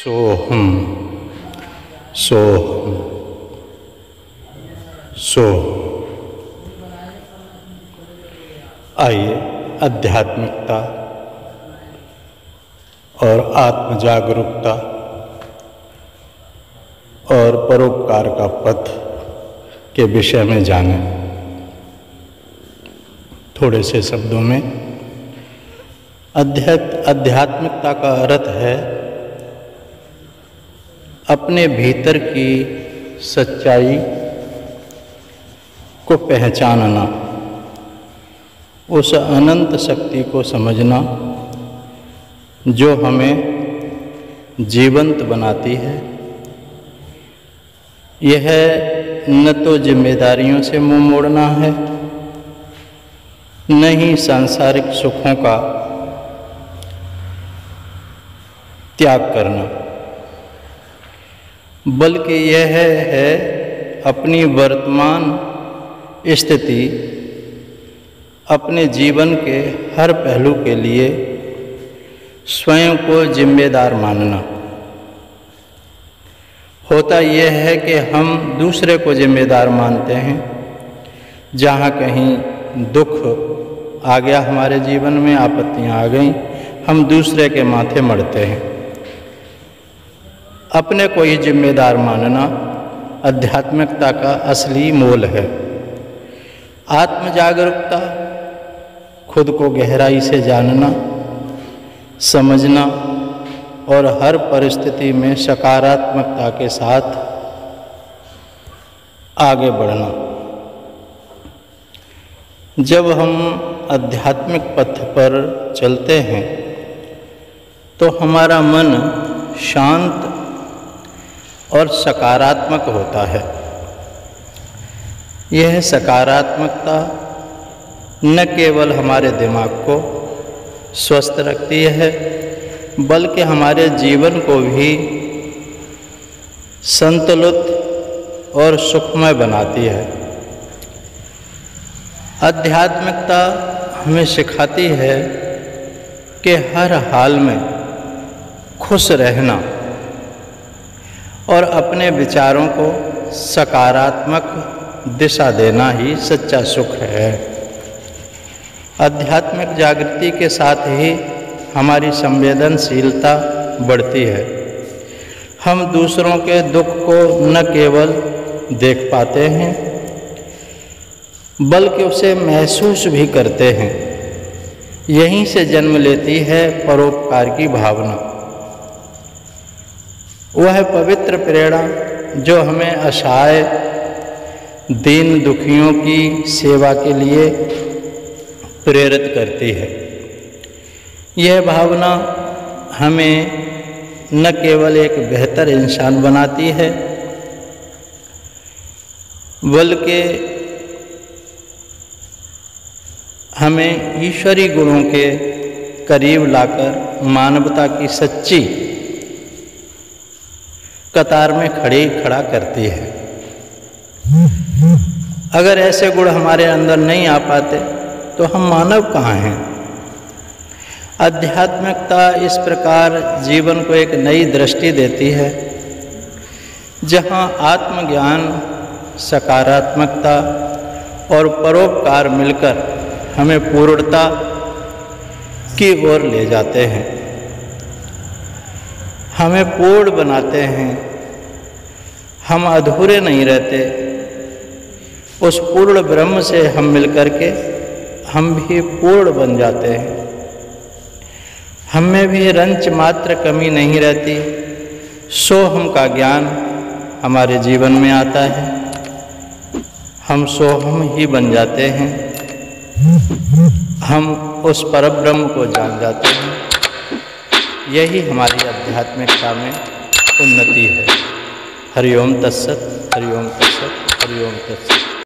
सोहम सोहम सो। आइए आध्यात्मिकता और आत्म जागरूकता और परोपकार का पथ के विषय में जानें। थोड़े से शब्दों में आध्यात्मिकता का अर्थ है अपने भीतर की सच्चाई को पहचानना, उस अनंत शक्ति को समझना जो हमें जीवंत बनाती है। यह न तो जिम्मेदारियों से मुंह मोड़ना है, न ही सांसारिक सुखों का त्याग करना, बल्कि यह है अपनी वर्तमान स्थिति, अपने जीवन के हर पहलू के लिए स्वयं को जिम्मेदार मानना। होता यह है कि हम दूसरे को जिम्मेदार मानते हैं। जहाँ कहीं दुख आ गया हमारे जीवन में, आपत्तियाँ आ गईं, हम दूसरे के माथे मढ़ते हैं। अपने को ही जिम्मेदार मानना आध्यात्मिकता का असली मोल है। आत्म जागरूकता खुद को गहराई से जानना, समझना और हर परिस्थिति में सकारात्मकता के साथ आगे बढ़ना। जब हम आध्यात्मिक पथ पर चलते हैं तो हमारा मन शांत और सकारात्मक होता है। यह सकारात्मकता न केवल हमारे दिमाग को स्वस्थ रखती है, बल्कि हमारे जीवन को भी संतुलित और सुखमय बनाती है। आध्यात्मिकता हमें सिखाती है कि हर हाल में खुश रहना और अपने विचारों को सकारात्मक दिशा देना ही सच्चा सुख है। आध्यात्मिक जागृति के साथ ही हमारी संवेदनशीलता बढ़ती है। हम दूसरों के दुख को न केवल देख पाते हैं, बल्कि उसे महसूस भी करते हैं। यहीं से जन्म लेती है परोपकार की भावना, वह पवित्र प्रेरणा जो हमें असहाय दीन दुखियों की सेवा के लिए प्रेरित करती है। यह भावना हमें न केवल एक बेहतर इंसान बनाती है, बल्कि हमें ईश्वरी गुणों के करीब लाकर मानवता की सच्ची कतार में खड़ा करती है। अगर ऐसे गुण हमारे अंदर नहीं आ पाते तो हम मानव कहाँ हैं। आध्यात्मिकता इस प्रकार जीवन को एक नई दृष्टि देती है, जहाँ आत्मज्ञान, सकारात्मकता और परोपकार मिलकर हमें पूर्णता की ओर ले जाते हैं, हमें पूर्ण बनाते हैं। हम अधूरे नहीं रहते। उस पूर्ण ब्रह्म से हम मिलकर के हम भी पूर्ण बन जाते हैं। हम में भी रंच मात्र कमी नहीं रहती। सोहम का ज्ञान हमारे जीवन में आता है, हम सोहम ही बन जाते हैं। हम उस परब्रह्म को जान जाते हैं। यही हमारी आध्यात्मिकता में उन्नति है। हरि ओम तत्सत, हरि ओम तत्सत, हरि ओम तत्सत।